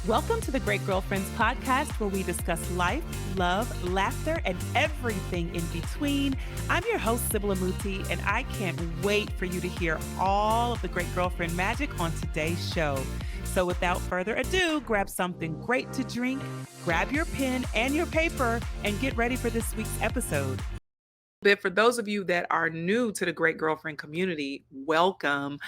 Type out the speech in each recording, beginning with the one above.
Welcome to the Great Girlfriends podcast, where we discuss life, love, laughter, and everything in between. I'm your host, Sybil Amuti, and I can't wait for you to hear all of the Great Girlfriend magic on today's show. So without further ado, grab something great to drink, grab your pen and your paper, and get ready for this week's episode. But for those of you that are new to the Great Girlfriend community, welcome.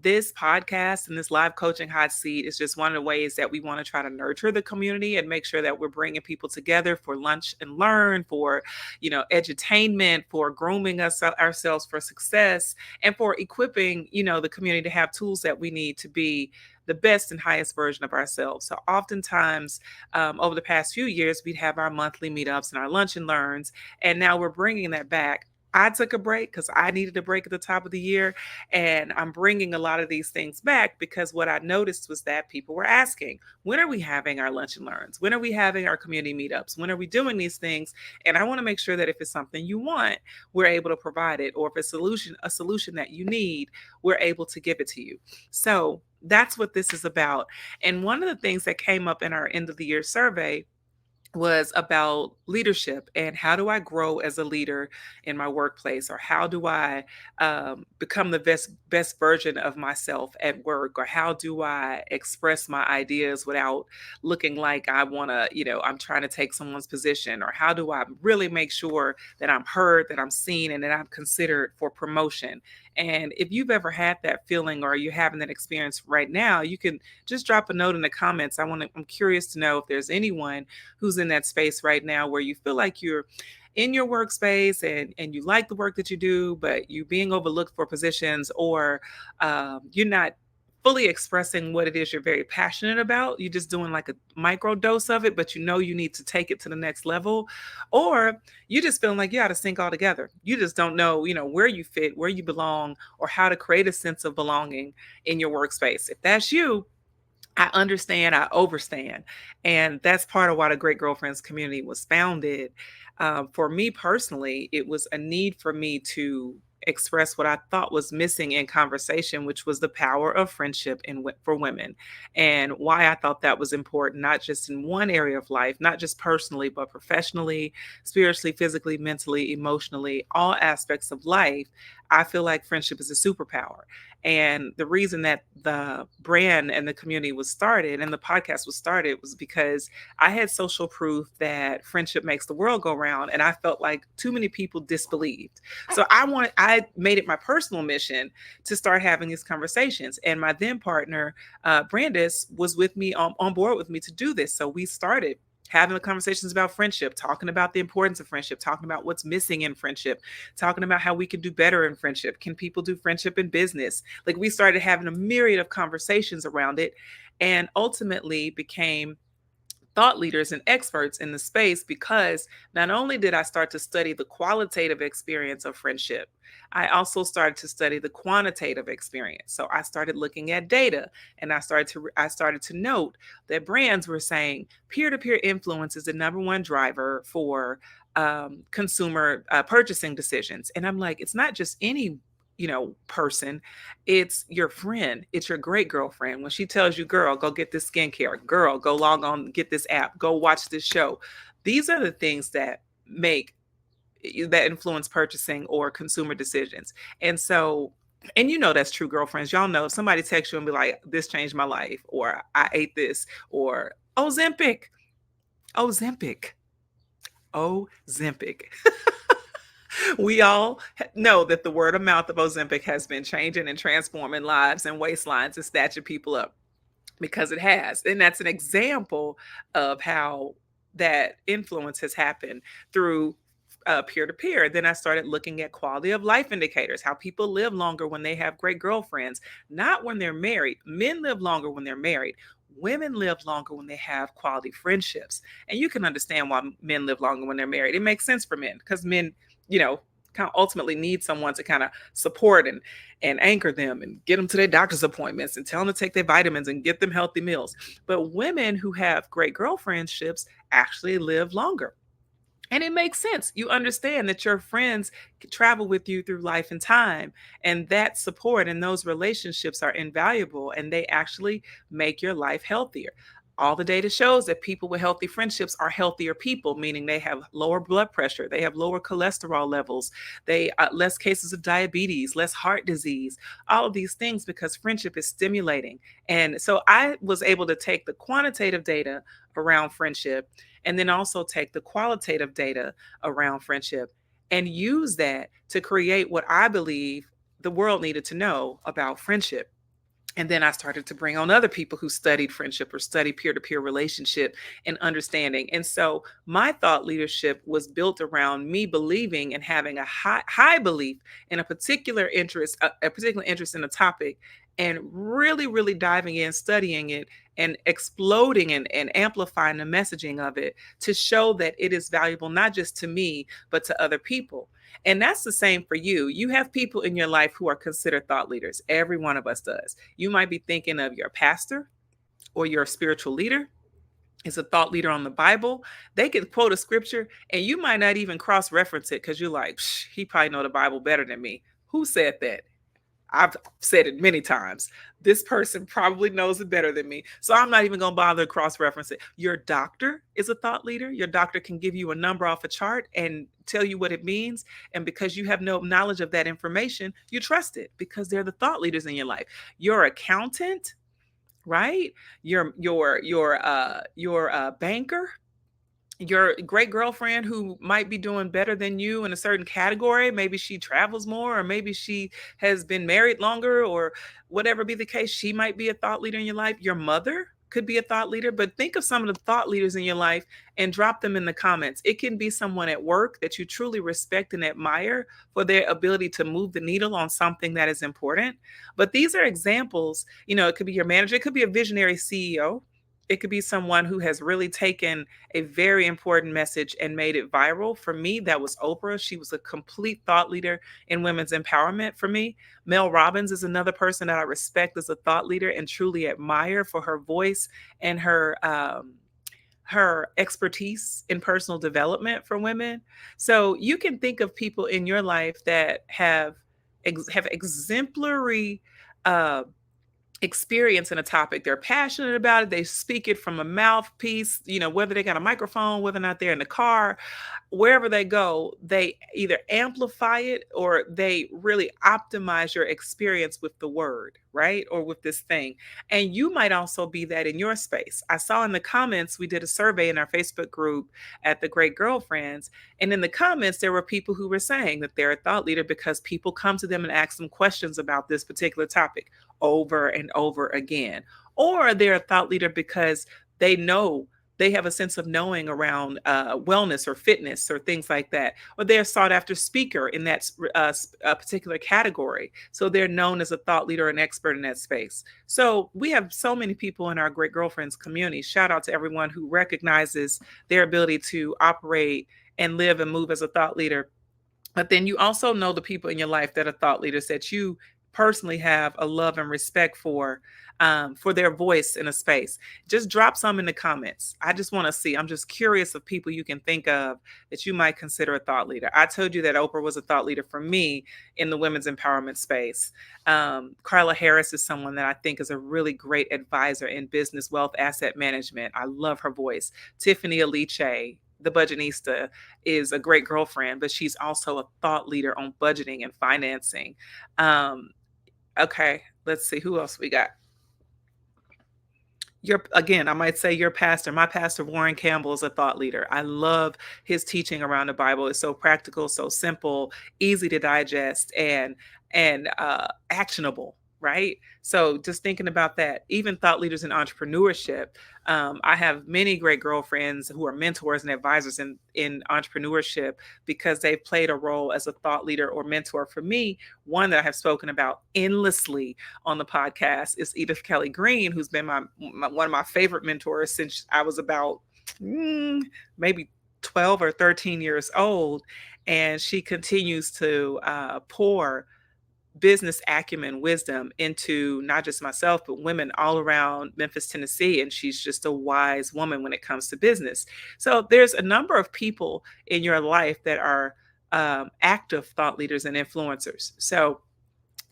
This podcast and this live coaching hot seat is just one of the ways that we want to try to nurture the community and make sure that we're bringing people together for lunch and learn, for edutainment, for grooming ourselves for success, and for equipping the community to have tools that we need to be the best and highest version of ourselves. So oftentimes, over the past few years, we'd have our monthly meetups and our lunch and learns, and now we're bringing that back. I took a break because I needed a break at the top of the year, and I'm bringing a lot of these things back because what I noticed was that people were asking, when are we having our lunch and learns? When are we having our community meetups? When are we doing these things? And I want to make sure that if it's something you want, we're able to provide it, or if it's a solution that you need, we're able to give it to you. So that's what this is about. And one of the things that came up in our end of the year survey was about leadership and how do I grow as a leader in my workplace, or how do I become the best version of myself at work, or how do I express my ideas without looking like I want to, I'm trying to take someone's position, or how do I really make sure that I'm heard, that I'm seen, and that I'm considered for promotion. And if you've ever had that feeling, or you're having that experience right now, you can just drop a note in the comments. I'm curious to know if there's anyone who's in that space right now where you feel like you're in your workspace and you like the work that you do, but you're being overlooked for positions, or you're not fully expressing what it is you're very passionate about. You're just doing like a micro dose of it, but you need to take it to the next level. Or you just feeling like you got to sync all together. You just don't know, where you fit, where you belong, or how to create a sense of belonging in your workspace. If that's you, I understand, I overstand. And that's part of why the Great Girlfriends community was founded. For me personally, it was a need for me to express what I thought was missing in conversation, which was the power of friendship for women, and why I thought that was important, not just in one area of life, not just personally, but professionally, spiritually, physically, mentally, emotionally, all aspects of life. I feel like friendship is a superpower. And the reason that the brand and the community was started and the podcast was started was because I had social proof that friendship makes the world go round. And I felt like too many people disbelieved. So I made it my personal mission to start having these conversations. And my then partner, Brandis, was with me on board with me to do this. So we started having the conversations about friendship, talking about the importance of friendship, talking about what's missing in friendship, talking about how we can do better in friendship. Can people do friendship in business? Like, we started having a myriad of conversations around it, and ultimately became thought leaders and experts in the space, because not only did I start to study the qualitative experience of friendship, I also started to study the quantitative experience. So I started looking at data, and I started to note that brands were saying peer-to-peer influence is the number one driver for consumer purchasing decisions. And I'm like, it's not just any person, it's your friend, it's your great girlfriend. When she tells you, girl, go get this skincare, girl, go log on, get this app, go watch this show. These are the things that influence purchasing or consumer decisions. And so, and that's true, girlfriends. Y'all know if somebody texts you and be like, this changed my life, or I ate this, or Ozempic, Ozempic, Ozempic. We all know that the word of mouth of Ozempic has been changing and transforming lives and waistlines and snatching people up, because it has. And that's an example of how that influence has happened through peer-to-peer. Then I started looking at quality of life indicators, how people live longer when they have great girlfriends, not when they're married. Men live longer when they're married. Women live longer when they have quality friendships. And you can understand why men live longer when they're married. It makes sense for men, because men, kind of ultimately need someone to kind of support and anchor them and get them to their doctor's appointments and tell them to take their vitamins and get them healthy meals. But women who have great girlfriendships actually live longer. And it makes sense. You understand that your friends travel with you through life and time, and that support and those relationships are invaluable, and they actually make your life healthier. All the data shows that people with healthy friendships are healthier people, meaning they have lower blood pressure, they have lower cholesterol levels, they less cases of diabetes, less heart disease, all of these things because friendship is stimulating. And so I was able to take the quantitative data around friendship and then also take the qualitative data around friendship and use that to create what I believe the world needed to know about friendship. And then I started to bring on other people who studied friendship or studied peer-to-peer relationship and understanding. And so my thought leadership was built around me believing and having a high belief in a particular interest in a topic, and really, really diving in, studying it, and exploding and amplifying the messaging of it to show that it is valuable not just to me, but to other people. And that's the same for you. You have people in your life who are considered thought leaders. Every one of us does. You might be thinking of your pastor or your spiritual leader is a thought leader on the Bible. They could quote a scripture and you might not even cross reference it because you're like, he probably know the Bible better than me. Who said that? I've said it many times. This person probably knows it better than me. So I'm not even going to bother to cross reference it. Your doctor is a thought leader. Your doctor can give you a number off a chart and tell you what it means. And because you have no knowledge of that information, you trust it because they're the thought leaders in your life. Your accountant, right? Your banker, your great girlfriend who might be doing better than you in a certain category. Maybe she travels more, or maybe she has been married longer, or whatever be the case. She might be a thought leader in your life. Your mother could be a thought leader, but think of some of the thought leaders in your life and drop them in the comments. It can be someone at work that you truly respect and admire for their ability to move the needle on something that is important. But these are examples. It could be your manager, it could be a visionary CEO. It could be someone who has really taken a very important message and made it viral. For me, that was Oprah. She was a complete thought leader in women's empowerment for me. Mel Robbins is another person that I respect as a thought leader and truly admire for her voice and her expertise in personal development for women. So you can think of people in your life that have exemplary uh, experience in a topic. They're passionate about it. They speak it from a mouthpiece, whether they got a microphone, whether or not they're in the car, wherever they go, they either amplify it or they really optimize your experience with the word, right? Or with this thing. And you might also be that in your space. I saw in the comments, we did a survey in our Facebook group at the Great Girlfriends. And in the comments, there were people who were saying that they're a thought leader because people come to them and ask them questions about this particular topic over and over again. Or they're a thought leader because they know they have a sense of knowing around wellness or fitness or things like that. Or they're a sought after speaker in that particular category. So they're known as a thought leader and expert in that space. So we have so many people in our Great Girlfriends community. Shout out to everyone who recognizes their ability to operate and live and move as a thought leader. But then you also know the people in your life that are thought leaders that you personally have a love and respect for their voice in a space. Just drop some in the comments. I just want to see. I'm just curious of people you can think of that you might consider a thought leader. I told you that Oprah was a thought leader for me in the women's empowerment space. Carla Harris is someone that I think is a really great advisor in business, wealth, asset management. I love her voice. Tiffany Aliche, the budgetista, is a great girlfriend, but she's also a thought leader on budgeting and financing. Okay, let's see who else we got. I might say your pastor. My pastor, Warren Campbell, is a thought leader. I love his teaching around the Bible. It's so practical, so simple, easy to digest, and actionable. Right. So just thinking about that, even thought leaders in entrepreneurship. I have many great girlfriends who are mentors and advisors in entrepreneurship because they've played a role as a thought leader or mentor for me. One that I have spoken about endlessly on the podcast is Edith Kelly Green, who's been one of my favorite mentors since I was about maybe 12 or 13 years old. And she continues to pour business acumen, wisdom into not just myself, but women all around Memphis, Tennessee. And she's just a wise woman when it comes to business. So there's a number of people in your life that are active thought leaders and influencers. So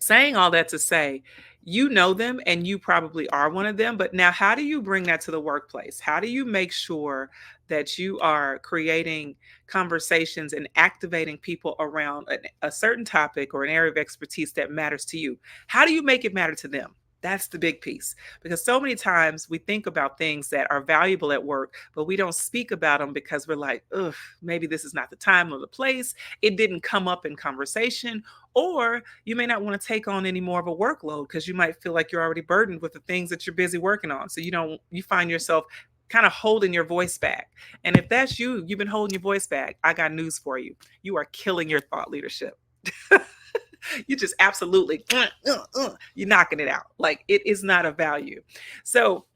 saying all that to say, You know them and you probably are one of them, but now how do you bring that to the workplace? How do you make sure that you are creating conversations and activating people around a certain topic or an area of expertise that matters to you? How do you make it matter to them? That's the big piece. Because so many times we think about things that are valuable at work, but we don't speak about them because we're like, ugh, maybe this is not the time or the place. It didn't come up in conversation, or you may not want to take on any more of a workload because you might feel like you're already burdened with the things that you're busy working on. So you find yourself kind of holding your voice back. And if that's you, you've been holding your voice back. I got news for you. You are killing your thought leadership. You just absolutely, you're knocking it out. Like it is not a value. So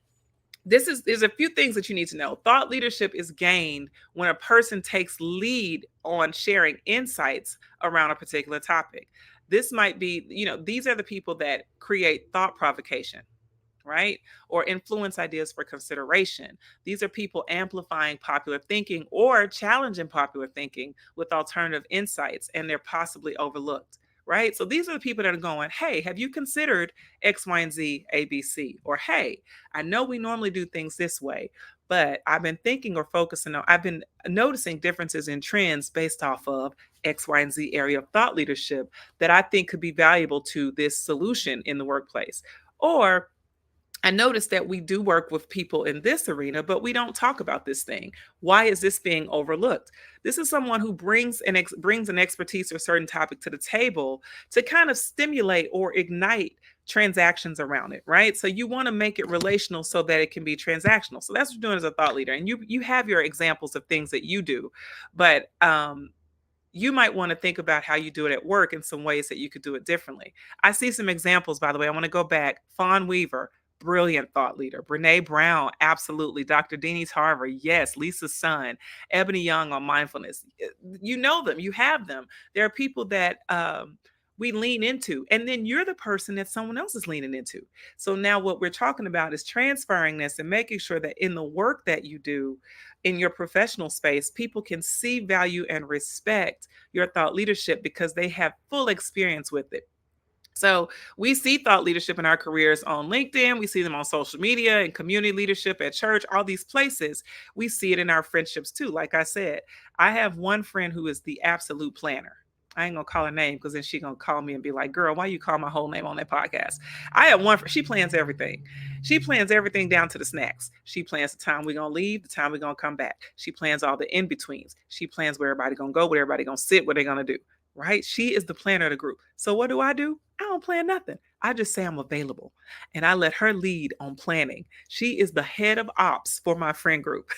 there's a few things that you need to know. Thought leadership is gained when a person takes lead on sharing insights around a particular topic. This might be, these are the people that create thought provocation, right? Or influence ideas for consideration. These are people amplifying popular thinking or challenging popular thinking with alternative insights, and they're possibly overlooked. Right. So these are the people that are going, hey, have you considered X, Y, and Z, A, B, C? Or, hey, I know we normally do things this way, but I've been thinking or focusing on, I've been noticing differences in trends based off of X, Y, and Z area of thought leadership that I think could be valuable to this solution in the workplace. Or I noticed that we do work with people in this arena, but we don't talk about this thing. Why is this being overlooked? This is someone who brings an expertise or certain topic to the table to kind of stimulate or ignite transactions around it, right? So you want to make it relational so that it can be transactional. So that's what you're doing as a thought leader. And you have your examples of things that you do, but you might want to think about how you do it at work in some ways that you could do it differently. I see some examples, by the way. I want to go back. Fawn Weaver, brilliant thought leader. Brene Brown, absolutely. Dr. Deanie Tarver, yes. Lisa Sun, Ebony Young on mindfulness. You know them, you have them. There are people that we lean into, and then you're the person that someone else is leaning into. So now what we're talking about is transferring this and making sure that in the work that you do, in your professional space, people can see value and respect your thought leadership because they have full experience with it. So we see thought leadership in our careers on LinkedIn. We see them on social media and community leadership at church, all these places. We see it in our friendships too. Like I said, I have one friend who is the absolute planner. I ain't gonna call her name because then she gonna call me and be like, "Girl, why you call my whole name on that podcast?" I have one. She plans everything. She plans everything down to the snacks. She plans the time we're gonna leave, the time we're gonna come back. She plans all the in betweens. She plans where everybody gonna go, where everybody gonna sit, what they're gonna do. Right? She is the planner of the group. So what do? I don't plan nothing. I just say I'm available, and I let her lead on planning. She is the head of ops for my friend group.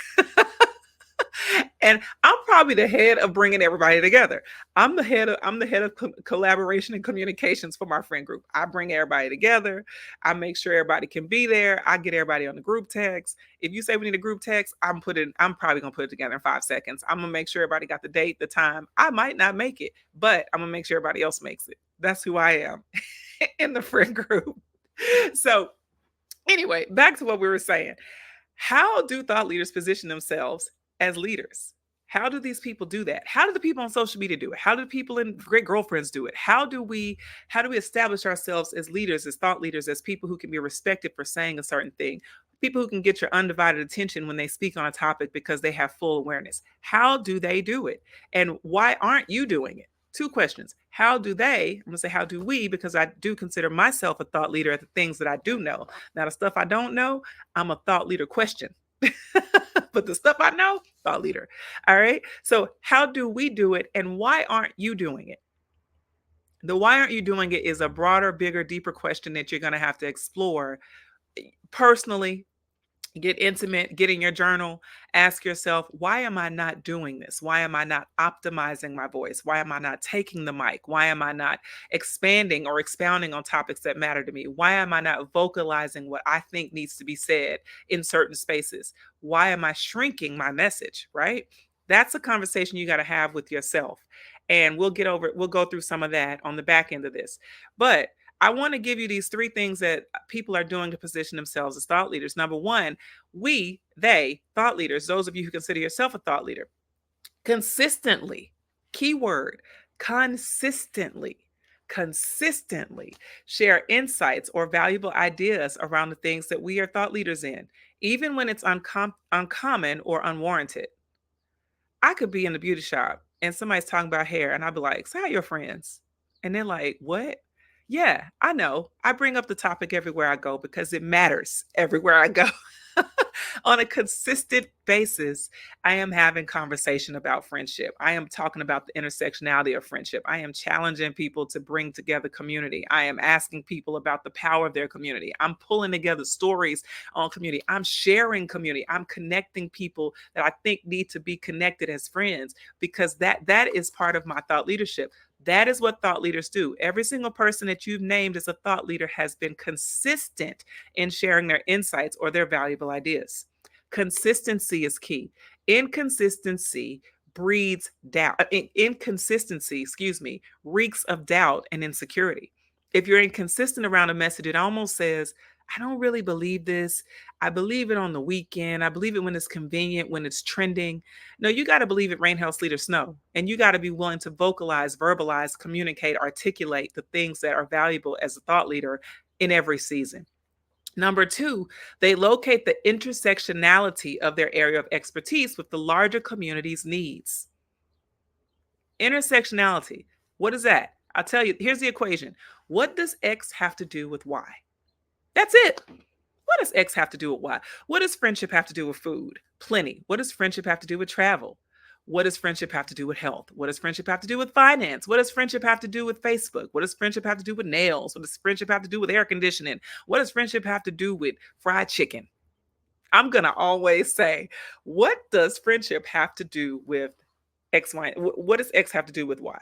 And I'm probably the head of bringing everybody together. I'm the head of collaboration and communications for my friend group. I bring everybody together. I make sure everybody can be there. I get everybody on the group text. If you say we need a group text, I'm probably gonna put it together in 5 seconds. I'm gonna make sure everybody got the date, the time. I might not make it, but I'm gonna make sure everybody else makes it. That's who I am in the friend group. So anyway, back to what we were saying. How do thought leaders position themselves as leaders? How do these people do that? How do the people on social media do it? How do the people in Great Girlfriends do it? How do we establish ourselves as leaders, as thought leaders, as people who can be respected for saying a certain thing? People who can get your undivided attention when they speak on a topic because they have full awareness. How do they do it? And why aren't you doing it? Two questions. How do they? I'm going to say, how do we? Because I do consider myself a thought leader at the things that I do know. Now, the stuff I don't know, I'm a thought leader question. But the stuff I know, thought leader. All right. So, how do we do it? And why aren't you doing it? The why aren't you doing it is a broader, bigger, deeper question that you're going to have to explore personally. Get intimate, get in your journal, ask yourself, why am I not doing this? Why am I not optimizing my voice? Why am I not taking the mic? Why am I not expanding or expounding on topics that matter to me? Why am I not vocalizing what I think needs to be said in certain spaces? Why am I shrinking my message, right? That's a conversation you got to have with yourself. And we'll go through some of that on the back end of this. But I want to give you these three things that people are doing to position themselves as thought leaders. Number one, thought leaders, those of you who consider yourself a thought leader, consistently, keyword, consistently consistently share insights or valuable ideas around the things that we are thought leaders in, even when it's uncommon or unwarranted. I could be in the beauty shop and somebody's talking about hair, and I'd be like, "So how your friends?" And they're like, "What?" Yeah, I know. I bring up the topic everywhere I go because it matters everywhere I go. On a consistent basis, I am having conversation about friendship. I am talking about the intersectionality of friendship. I am challenging people to bring together community. I am asking people about the power of their community. I'm pulling together stories on community. I'm sharing community. I'm connecting people that I think need to be connected as friends because that is part of my thought leadership. That is what thought leaders do. Every single person that you've named as a thought leader has been consistent in sharing their insights or their valuable ideas. Consistency is key. Inconsistency breeds doubt. Inconsistency, excuse me, reeks of doubt and insecurity. If you're inconsistent around a message, it almost says, I don't really believe this. I believe it on the weekend. I believe it when it's convenient, when it's trending. No, you got to believe it rain, hail, sleet, or snow. And you got to be willing to vocalize, verbalize, communicate, articulate the things that are valuable as a thought leader in every season. Number two, they locate the intersectionality of their area of expertise with the larger community's needs. Intersectionality. What is that? I'll tell you, here's the equation. What does X have to do with Y? That's it. What does X have to do with Y? What does friendship have to do with food? Plenty. What does friendship have to do with travel? What does friendship have to do with health? What does friendship have to do with finance? What does friendship have to do with Facebook? What does friendship have to do with nails? What does friendship have to do with air conditioning? What does friendship have to do with fried chicken? I'm going to always say, what does friendship have to do with X, Y? What does X have to do with Y?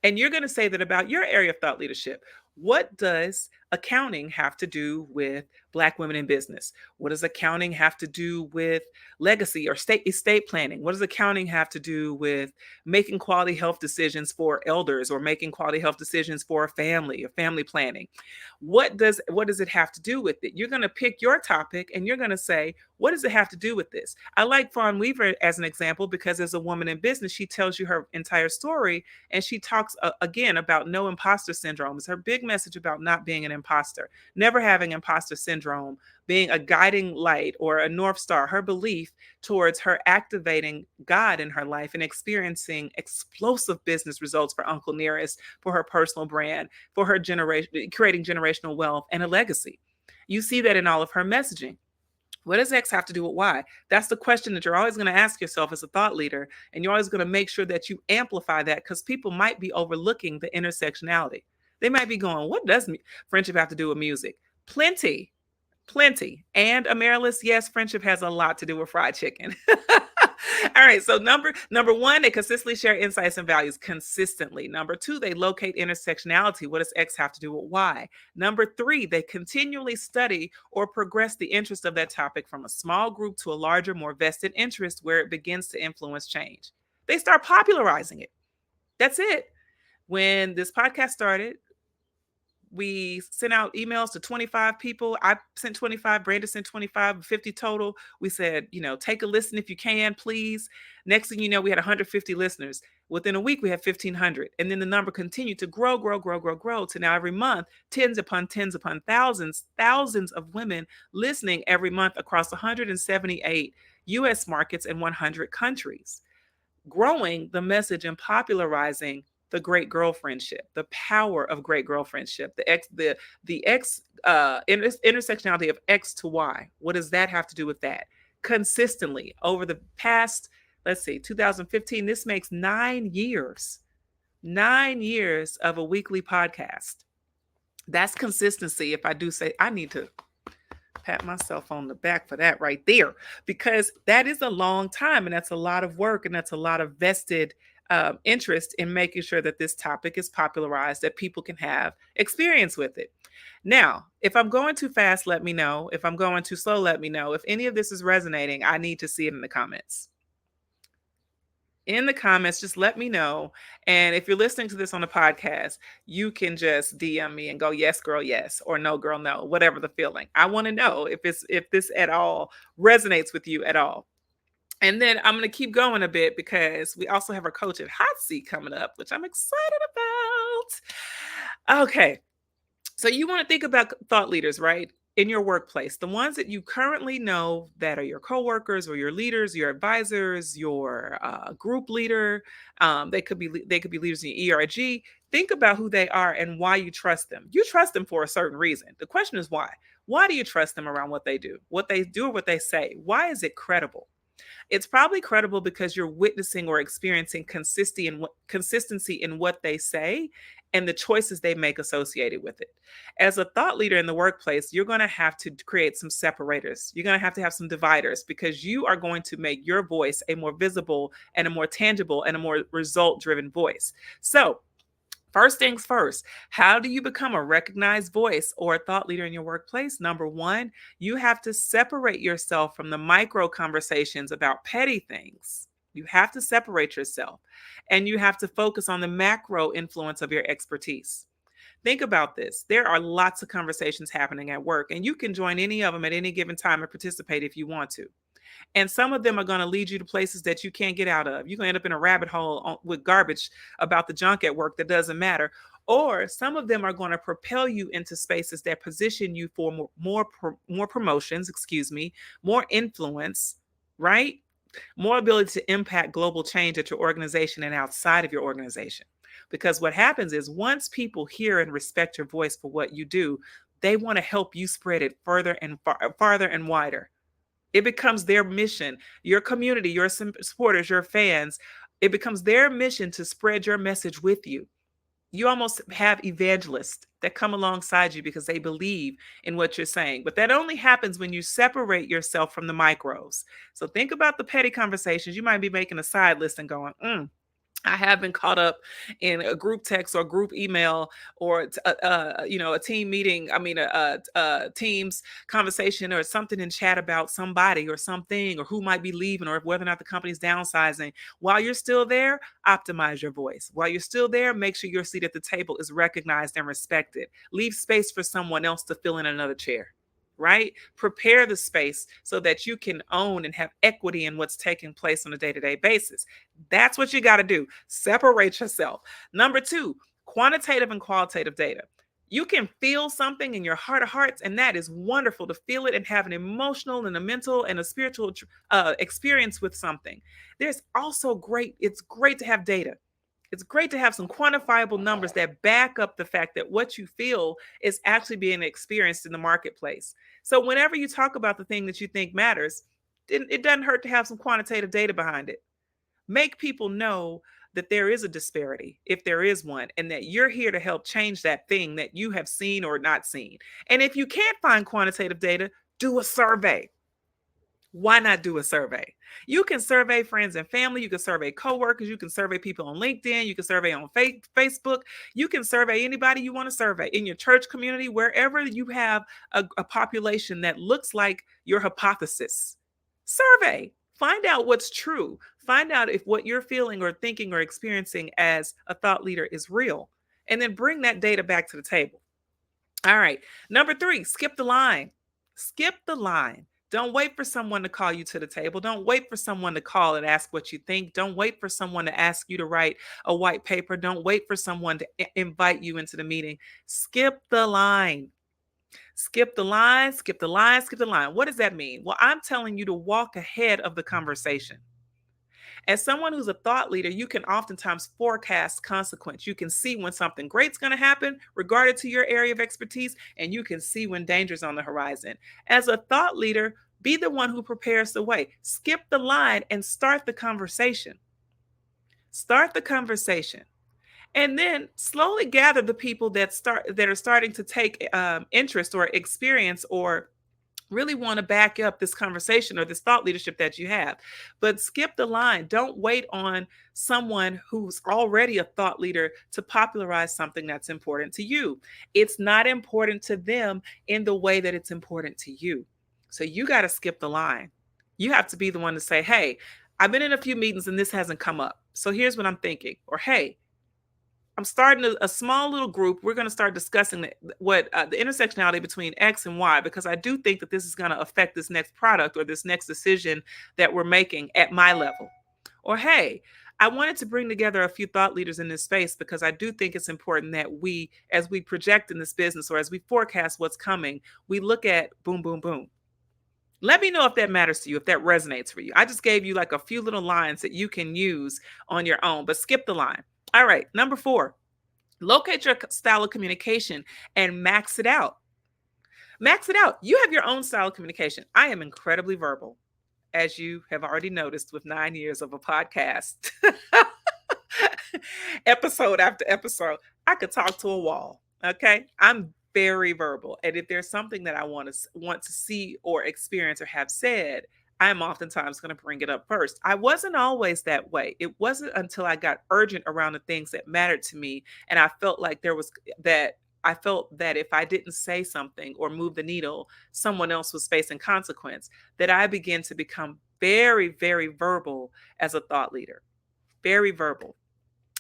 And you're going to say that about your area of thought leadership. What does accounting have to do with Black women in business? What does accounting have to do with legacy or estate planning? What does accounting have to do with making quality health decisions for elders or making quality health decisions for a family or family planning? What does it have to do with it? You're going to pick your topic and you're going to say, what does it have to do with this? I like Fawn Weaver as an example because as a woman in business, she tells you her entire story and she talks again about no imposter syndrome. It's her big message about not being an imposter, never having imposter syndrome, being a guiding light or a North Star, her belief towards her activating God in her life and experiencing explosive business results for Uncle Nearest, for her personal brand, for her generation, creating generational wealth and a legacy. You see that in all of her messaging. What does X have to do with Y? That's the question that you're always going to ask yourself as a thought leader. And you're always going to make sure that you amplify that because people might be overlooking the intersectionality. They might be going, what does friendship have to do with music? Plenty. Plenty. And Amerilis, yes, friendship has a lot to do with fried chicken. All right. So number one, they consistently share insights and values consistently. Number two, they locate intersectionality. What does X have to do with Y? Number three, they continually study or progress the interest of that topic from a small group to a larger, more vested interest where it begins to influence change. They start popularizing it. That's it. When this podcast started, we sent out emails to 25 people. I sent 25, Brandon sent 25, 50 total. We said, take a listen if you can, please. Next thing you know, we had 150 listeners. Within a week, we had 1,500. And then the number continued to grow, grow, grow, grow, grow to now every month, tens upon thousands, thousands of women listening every month across 178 US markets and 100 countries, growing the message and popularizing the great girlfriendship, the power of great girlfriendship, intersectionality of X to Y. What does that have to do with that? Consistently over the past, let's see, 2015, this makes 9 years of a weekly podcast. That's consistency. If I do say, I need to pat myself on the back for that right there, because that is a long time and that's a lot of work and that's a lot of vested interest in making sure that this topic is popularized, that people can have experience with it. Now, if I'm going too fast, let me know. If I'm going too slow, let me know. If any of this is resonating, I need to see it in the comments. In the comments, just let me know. And if you're listening to this on a podcast, you can just DM me and go, yes, girl, yes, or no, girl, no, whatever the feeling. I want to know if this at all resonates with you at all. And then I'm going to keep going a bit because we also have our coach at Hot Seat coming up, which I'm excited Okay. So you want to think about thought leaders, right? In your workplace, the ones that you currently know that are your coworkers or your leaders, your advisors, your group leader. They could be leaders in your ERG. Think about who they are and why you trust them. You trust them for a certain reason. The question is why. Why do you trust them around what they do, or what they say? Why is it credible? It's probably credible because you're witnessing or experiencing consistency in what they say and the choices they make associated with it. As a thought leader in the workplace, you're going to have to create some separators. You're going to have some dividers because you are going to make your voice a more visible and a more tangible and a more result driven voice. So, first things first, how do you become a recognized voice or a thought leader in your workplace? Number one, you have to separate yourself from the micro conversations about petty things. You have to separate yourself and you have to focus on the macro influence of your expertise. Think about this. There are lots of conversations happening at work, and you can join any of them at any given time and participate if you want to. And some of them are going to lead you to places that you can't get out of. You're going to end up in a rabbit hole with garbage about the junk at work that doesn't matter. Or some of them are going to propel you into spaces that position you for more promotions, excuse me, more influence, right? More ability to impact global change at your organization and outside of your organization. Because what happens is once people hear and respect your voice for what you do, they want to help you spread it further and farther and wider. It becomes their mission, your community, your supporters, your fans. It becomes their mission to spread your message with you. You almost have evangelists that come alongside you because they believe in what you're saying. But that only happens when you separate yourself from the micros. So think about the petty conversations. You might be making a side list and going, I have been caught up in a group text or group email or a team meeting. I mean, a Teams conversation or something in chat about somebody or something or who might be leaving or whether or not the company's downsizing. While you're still there, optimize your voice. While you're still there, make sure your seat at the table is recognized and respected. Leave space for someone else to fill in another chair. Right? Prepare the space so that you can own and have equity in what's taking place on a day to day basis. That's what you got to do. Separate yourself. Number two, quantitative and qualitative data. You can feel something in your heart of hearts, and that is wonderful to feel it and have an emotional and a mental and a spiritual experience with something. It's great to have data. It's great to have some quantifiable numbers that back up the fact that what you feel is actually being experienced in the marketplace. So, whenever you talk about the thing that you think matters, it doesn't hurt to have some quantitative data behind it. Make people know that there is a disparity, if there is one, and that you're here to help change that thing that you have seen or not seen. And if you can't find quantitative data, do a survey. Why not do a survey? You can survey friends and family, you can survey coworkers, you can survey people on LinkedIn, you can survey on Facebook, you can survey anybody you want to survey in your church community, wherever you have a population that looks like your hypothesis. Survey, find out what's true, find out if what you're feeling or thinking or experiencing as a thought leader is real, and then bring that data back to the table. All right. Number three, skip the line. Skip the line. Don't wait for someone to call you to the table. Don't wait for someone to call and ask what you think. Don't wait for someone to ask you to write a white paper. Don't wait for someone to invite you into the meeting. Skip the line. Skip the line, skip the line, skip the line. What does that mean? Well, I'm telling you to walk ahead of the conversation. As someone who's a thought leader, you can oftentimes forecast consequence. You can see when something great's going to happen regarding to your area of expertise, and you can see when danger's on the horizon. As a thought leader, be the one who prepares the way. Skip the line and start the conversation. Start the conversation. And then slowly gather the people that are starting to take interest or experience or really want to back up this conversation or this thought leadership that you have. But skip the line. Don't wait on someone who's already a thought leader to popularize something that's important to you. It's not important to them in the way that it's important to you. So you got to skip the line. You have to be the one to say, hey, I've been in a few meetings and this hasn't come up. So here's what I'm thinking. Or, hey, I'm starting a small little group. We're going to start discussing the intersectionality between X and Y, because I do think that this is going to affect this next product or this next decision that we're making at my level. Or, hey, I wanted to bring together a few thought leaders in this space because I do think it's important that we, as we project in this business or as we forecast what's coming, we look at boom, boom, boom. Let me know if that matters to you, if that resonates for you. I just gave you like a few little lines that you can use on your own, but skip the line. All right, number 4, locate your style of communication and max it out. Max it out. You have your own style of communication. I am incredibly verbal, as you have already noticed with 9 years of a podcast. Episode after episode, I could talk to a wall. Okay. I'm very verbal. And if there's something that I want to see or experience or have said, I'm oftentimes going to bring it up first. I wasn't always that way. It wasn't until I got urgent around the things that mattered to me. And I felt like I felt that if I didn't say something or move the needle, someone else was facing consequence, that I began to become very, very verbal as a thought leader. Very verbal.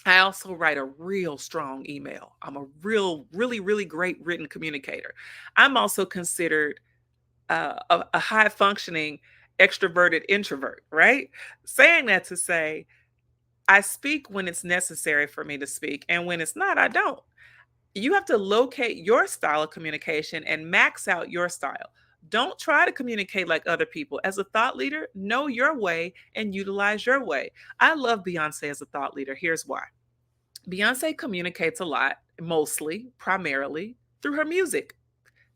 I also write a real strong email. I'm a really, really great written communicator. I'm also considered a high functioning extroverted introvert, right? Saying that to say, I speak when it's necessary for me to speak, and when it's not, I don't. You have to locate your style of communication and max out your style. Don't try to communicate like other people. As a thought leader, know your way and utilize your way. I love Beyonce as a thought leader. Here's why. Beyonce communicates a lot, mostly, primarily through her music.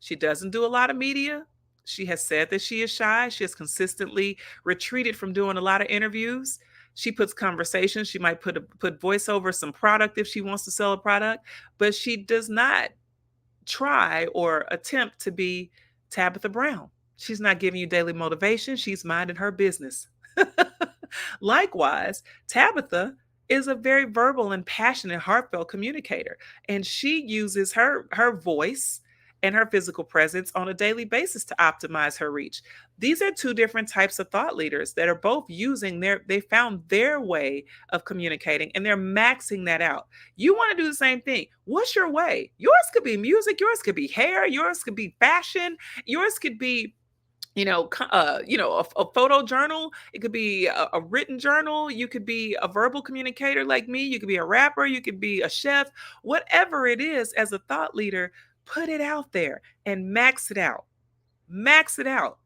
She doesn't do a lot of media. She has said that she is shy. She has consistently retreated from doing a lot of interviews. She puts conversations. She might put voice over some product if she wants to sell a product, but she does not try or attempt to be Tabitha Brown. She's not giving you daily motivation. She's minding her business. Likewise, Tabitha is a very verbal and passionate, heartfelt communicator, and she uses her voice and her physical presence on a daily basis to optimize her reach. These are two different types of thought leaders that are both using they found their way of communicating and they're maxing that out. You want to do the same thing. What's your way? Yours could be music, yours could be hair, yours could be fashion, yours could be a photo journal. It could be a written journal. You could be a verbal communicator like me. You could be a rapper. You could be a chef. Whatever it is, as a thought leader, put it out there and max it out. Max it out.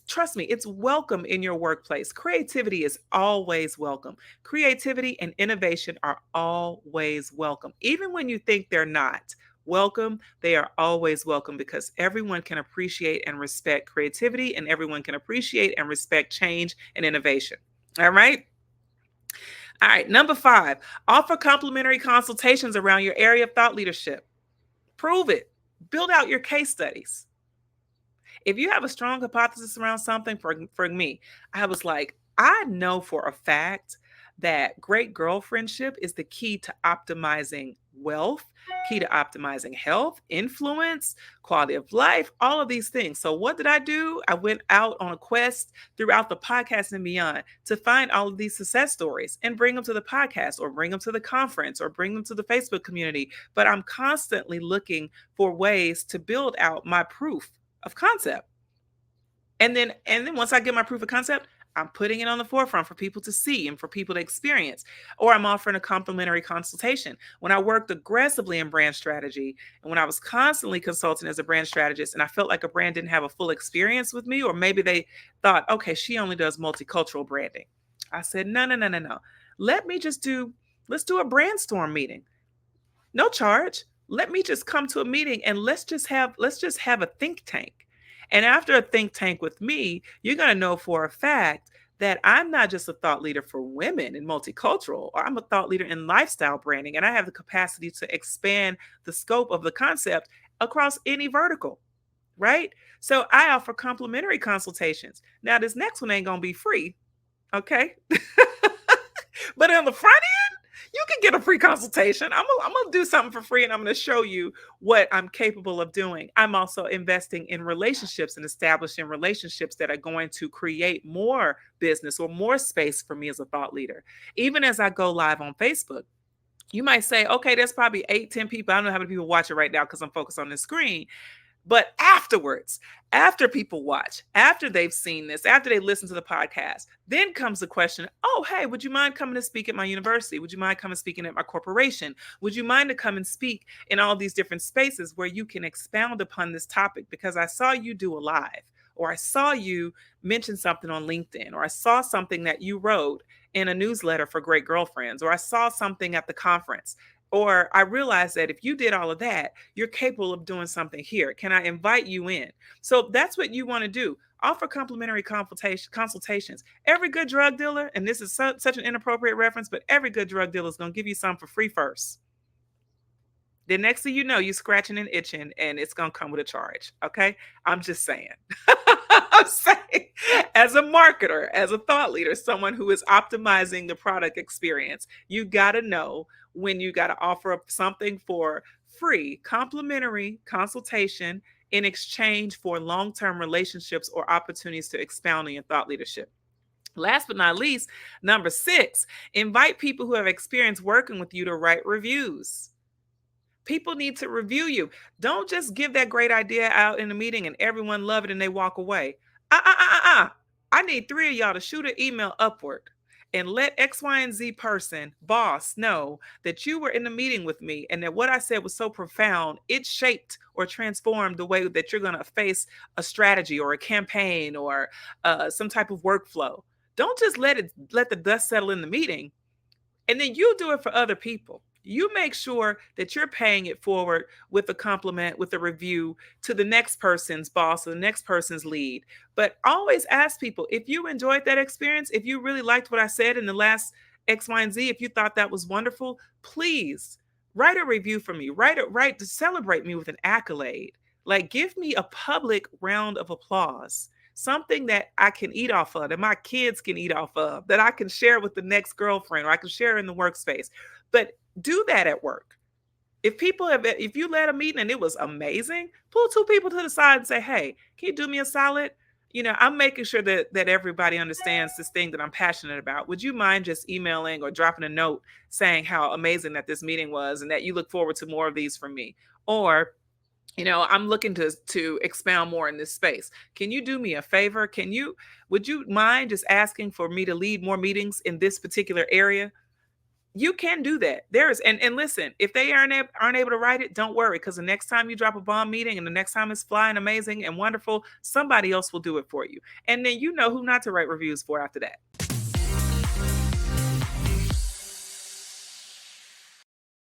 Trust me, it's welcome in your workplace. Creativity is always welcome. Creativity and innovation are always welcome. Even when you think they're not welcome, they are always welcome because everyone can appreciate and respect creativity and everyone can appreciate and respect change and innovation. All right. All right. Number 5, offer complimentary consultations around your area of thought leadership. Prove it. Build out your case studies. If you have a strong hypothesis around something, for me, I was like, I know for a fact that great girlfriendship is the key to optimizing wealth, key to optimizing health, influence, quality of life, all of these things. So what did I do? I went out on a quest throughout the podcast and beyond to find all of these success stories and bring them to the podcast or bring them to the conference or bring them to the Facebook community. But I'm constantly looking for ways to build out my proof of concept. And then once I get my proof of concept, I'm putting it on the forefront for people to see and for people to experience, or I'm offering a complimentary consultation. When I worked aggressively in brand strategy and when I was constantly consulting as a brand strategist and I felt like a brand didn't have a full experience with me, or maybe they thought, okay, she only does multicultural branding. I said, no. Let's do a brainstorm meeting. No charge. Let me just come to a meeting and let's just have a think tank. And after a think tank with me, you're going to know for a fact that I'm not just a thought leader for women in multicultural, or I'm a thought leader in lifestyle branding, and I have the capacity to expand the scope of the concept across any vertical, right? So I offer complimentary consultations. Now, this next one ain't going to be free, okay? But on the front end, you can get a free consultation. I'm gonna do something for free and I'm gonna show you what I'm capable of doing. I'm also investing in relationships and establishing relationships that are going to create more business or more space for me as a thought leader. Even as I go live on Facebook, you might say, okay, there's probably 8, 10 people. I don't know how many people watch it right now because I'm focused on the screen. But afterwards, after people watch, after they've seen this, after they listen to the podcast, then comes the question, oh, hey, would you mind coming to speak at my university? Would you mind coming speaking at my corporation? Would you mind to come and speak in all these different spaces where you can expound upon this topic? Because I saw you do a live, or I saw you mention something on LinkedIn, or I saw something that you wrote in a newsletter for Great Girlfriends, or I saw something at the conference. Or I realized that if you did all of that, you're capable of doing something here. Can I invite you in? So that's what you want to do. Offer complimentary consultations. Every good drug dealer, and this is such an inappropriate reference, but every good drug dealer is going to give you some for free first. The next thing you know, you're scratching and itching, and it's going to come with a charge. Okay. I'm just saying. I'm saying, as a marketer, as a thought leader, someone who is optimizing the product experience, you got to know when you got to offer up something for free, complimentary consultation in exchange for long term relationships or opportunities to expound on your thought leadership. Last but not least, number 6, invite people who have experience working with you to write reviews. People need to review you. Don't just give that great idea out in a meeting and everyone love it and they walk away. I need 3 of y'all to shoot an email upward and let X, Y, and Z person, boss, know that you were in the meeting with me and that what I said was so profound, it shaped or transformed the way that you're going to face a strategy or a campaign or some type of workflow. Don't just let the dust settle in the meeting. And then you do it for other people. You make sure that you're paying it forward with a compliment, with a review to the next person's boss or the next person's lead. But always ask people if you enjoyed that experience, if you really liked what I said in the last X, Y, and Z, if you thought that was wonderful, please write a review for me. Write to celebrate me with an accolade. Like, give me a public round of applause, something that I can eat off of, that my kids can eat off of, that I can share with the next girlfriend or I can share in the workspace. But do that at work. If you led a meeting and it was amazing, pull 2 people to the side and say, hey, can you do me a solid? I'm making sure that everybody understands this thing that I'm passionate about. Would you mind just emailing or dropping a note saying how amazing that this meeting was and that you look forward to more of these from me? Or I'm looking to expound more in this space. Can you do me a favor? Would you mind just asking for me to lead more meetings in this particular area? You can do that. And listen, if they aren't able to write it, don't worry, because the next time you drop a bomb meeting and the next time it's flying amazing and wonderful, somebody else will do it for you. And then you know who not to write reviews for after that.